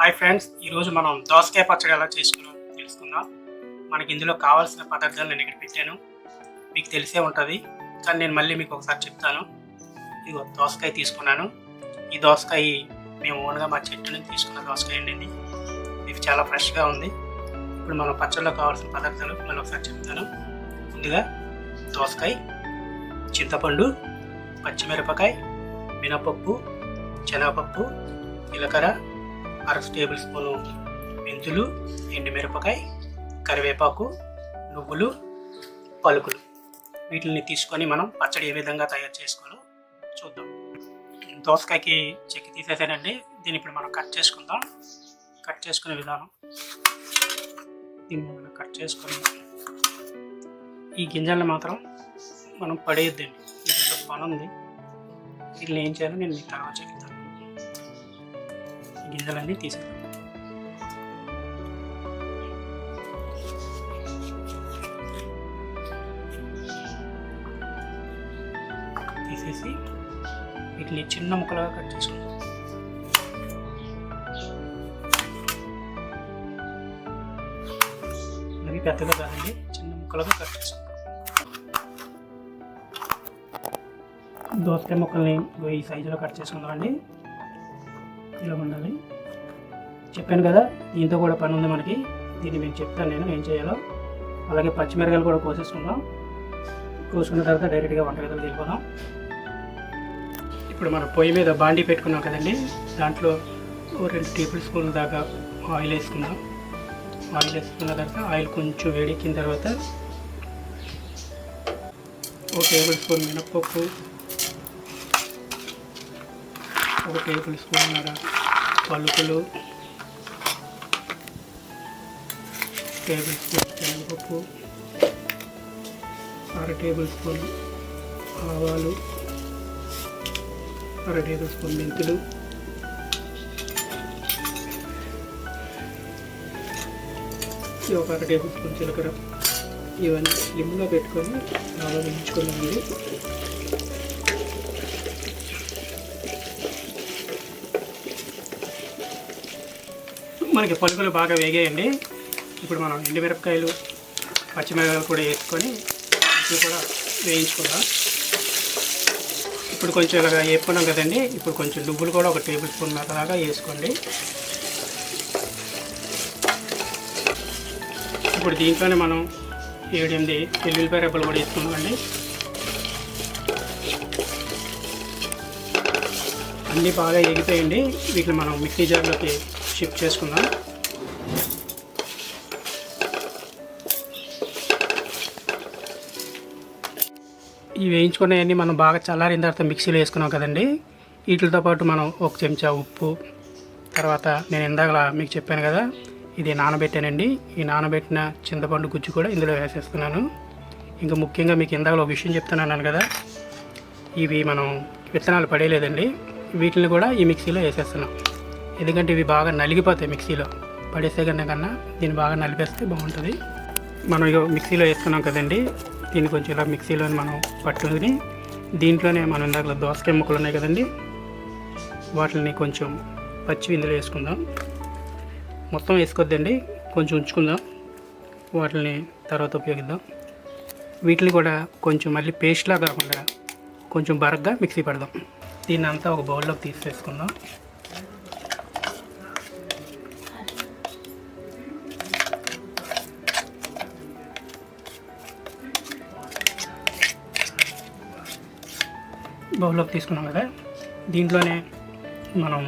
Hi friends, ఈరోజు మనం దోసకాయ పచ్చడి ఎలా చేసుకున్నాం తెలుసుకుందాం. మనకి ఇందులో కావాల్సిన పదార్థాలు నేను ఇక్కడ పెట్టాను, మీకు తెలిసే ఉంటుంది, కానీ నేను మళ్ళీ మీకు ఒకసారి చెప్తాను. ఇదిగో దోసకాయ తీసుకున్నాను. ఈ దోసకాయ మేము ఓన్గా మా చెట్టు నుంచి తీసుకున్న దోసకాయ అండి. ఇది చాలా ఫ్రెష్గా ఉంది. ఇప్పుడు మనం పచ్చడిలో కావాల్సిన పదార్థాలు మళ్ళీ ఒకసారి చెప్తాను. ముందుగా దోసకాయ, చింతపండు, పచ్చిమిరపకాయ, మినపప్పు, శనగపప్పు, జీలకర్ర, 1/2 టేబుల్ స్పూను మెంతులు, ఎండుమిరపకాయ, కరివేపాకు, నువ్వులు, పలుకులు. వీటిని తీసుకొని మనం పచ్చడి ఏ విధంగా తయారు చేసుకోవాలో చూద్దాం. దోసకాయకి చెక్కి తీసేసానండి. దీన్ని ఇప్పుడు మనం కట్ చేసుకుందాం. కట్ చేసుకునే విధానం, దీన్ని మనం కట్ చేసుకొని ఈ గింజలను మాత్రం మనం పడేయద్దండి. వీటితో పని ఉంది. వీటిని ఏం చేయాలో నేను మీకు తర్వాత చెప్తాను. గింజలన్నీ తీసేద్దాం. తీసేసి వీటిని చిన్న ముక్కలుగా కట్ చేసుకుందాం. అవి పెద్దగా కాదండి, చిన్న ముక్కలుగా కట్ చేసుకుందాం. దోసకాయ ముక్కల్ని ఈ సైజులో కట్ చేసుకుందామండి. ఇలా ఉండాలి. చెప్పాను కదా, దీంతో కూడా పని ఉంది మనకి. దీన్ని నేను చెప్తాను నేను ఏం చేయాలో. అలాగే పచ్చిమిరకాయలు కూడా కోసేసుకుందాం. కోసుకున్న తర్వాత డైరెక్ట్గా వంటగదిలోకి వెళ్ళిపోదాం. ఇప్పుడు మనం పొయ్యి మీద బాండీ పెట్టుకున్నాం కదండి, దాంట్లో 2 టేబుల్ స్పూన్ల దాకా ఆయిల్ వేసుకుందాం. ఆయిల్ వేసుకున్న తర్వాత ఆయిల్ కొంచెం వేడెక్కిన తర్వాత 1 టేబుల్ స్పూన్ మినపప్పు, 1 టేబుల్ స్పూన్ పలుకులు, 1 టేబుల్ స్పూన్ శనగపప్పు, 1/2 టేబుల్ స్పూన్ ఆవాలు, 1/2 టేబుల్ స్పూన్ మెంతులు, ఒక 1/2 టేబుల్ స్పూన్ జీలకర్ర. ఇవన్నీ స్లిమ్గా పెట్టుకొని బాగా వేయించుకున్నామండి. మనకి పలుకులు బాగా వేగాయండి. ఇప్పుడు మనం ఎండుమిరపకాయలు, పచ్చిమిరపకాయలు కూడా వేసుకొని ఇది కూడా వేయించుకుందాం. ఇప్పుడు కొంచెం ఇలాగా వేసుకున్నాం కదండి. ఇప్పుడు కొంచెం నువ్వులు కూడా 1 టేబుల్ స్పూన్ దాకా వేసుకోండి. ఇప్పుడు దీంట్లోనే మనం 7-8 వెల్లుల్లిపాయ రెబ్బలు కూడా వేసుకున్నామండి. అన్నీ బాగా ఎగిపోయండి. వీటిని మనం మిక్సీ జార్లోకి షిఫ్ట్ చేసుకుందాం. ఈ వేయించుకునేవన్నీ మనం బాగా చల్లారిన తర్వాత మిక్సీలో వేసుకున్నాం కదండి. వీటితో పాటు మనం 1 చెంచా ఉప్పు, తర్వాత నేను ఇందాక మీకు చెప్పాను కదా, ఇది నానబెట్టానండి. ఈ నానబెట్టిన చింతపండు గుజ్జు కూడా ఇందులో వేసేస్తున్నాను. ఇంకా ముఖ్యంగా మీకు ఇందాక ఒక విషయం చెప్తున్నాను కదా, ఇవి మనం విత్తనాలు పడేయలేదండి. వీటిని కూడా ఈ మిక్సీలో వేసేస్తున్నాం. ఎందుకంటే ఇవి బాగా నలిగిపోతాయి మిక్సీలో పడేసే కన్నా దీన్ని బాగా నలిపేస్తే బాగుంటుంది. మనం ఇక మిక్సీలో వేసుకున్నాం కదండి. దీన్ని కొంచెం ఇలా మిక్సీలో మనం పట్టుకుని దీంట్లోనే మనం ఇందాక దోసకాయ ముక్కలు ఉన్నాయి కదండి, వాటిని కొంచెం పచ్చి ఇందులో వేసుకుందాం. మొత్తం వేసుకోవద్దండి, కొంచెం ఉంచుకుందాం. వాటిని తర్వాత ఉపయోగిద్దాం. వీటిని కూడా కొంచెం మళ్ళీ పేస్ట్లా కాకుండా కొంచెం బరగ్గా మిక్సీ పడదాం. దీన్ని అంతా ఒక బౌల్లోకి తీసేసుకుందాం. బౌల్లోకి తీసుకున్నాం కదా, దీంట్లోనే మనం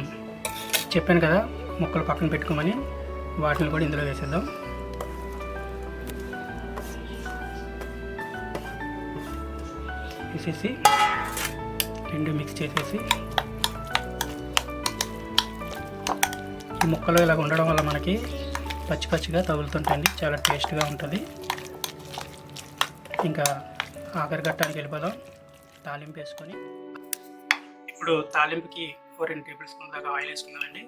చెప్పాను కదా ముక్కలు పక్కన పెట్టుకోమని, వాటిని కూడా ఇందులో వేసేద్దాం. వేసేసి 2 మిక్స్ చేసేసి ఈ ముక్కలు ఇలా ఉండడం వల్ల మనకి పచ్చి పచ్చిగా తగులుతుంటుంది, చాలా టేస్ట్గా ఉంటుంది. ఇంకా ఆఖరి ఘట్టానికి వెళ్ళిపోదాం. తాలింపు వేసుకొని ఇప్పుడు తాలింపుకి 2 టేబుల్ స్పూన్ దాకా ఆయిల్ వేసుకుందామండి.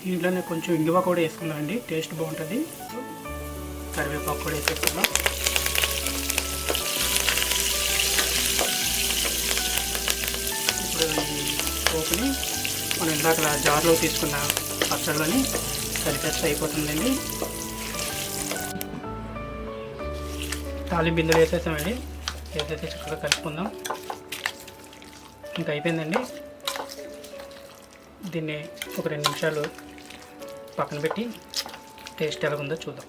దీంట్లోనే కొంచెం ఇంగువ కూడా వేసుకున్నాం అండి, టేస్ట్ బాగుంటుంది. కరివేపాకు కూడా వేసేసుకున్నాం. ఇప్పుడు ఈ పోపుని మనం ఇందాక జార్లో తీసుకున్న పచ్చడిలోని కలిపేస్తే అయిపోతుందండి. తాలింపు బిందులు వేసేసామండి, వేసేసి చక్కగా కలుపుకుందాం. ఇంకా అయిపోయిందండి. దీన్ని ఒక 2 నిమిషాలు పక్కన పెట్టి టేస్ట్ ఎలా ఉందో చూద్దాం.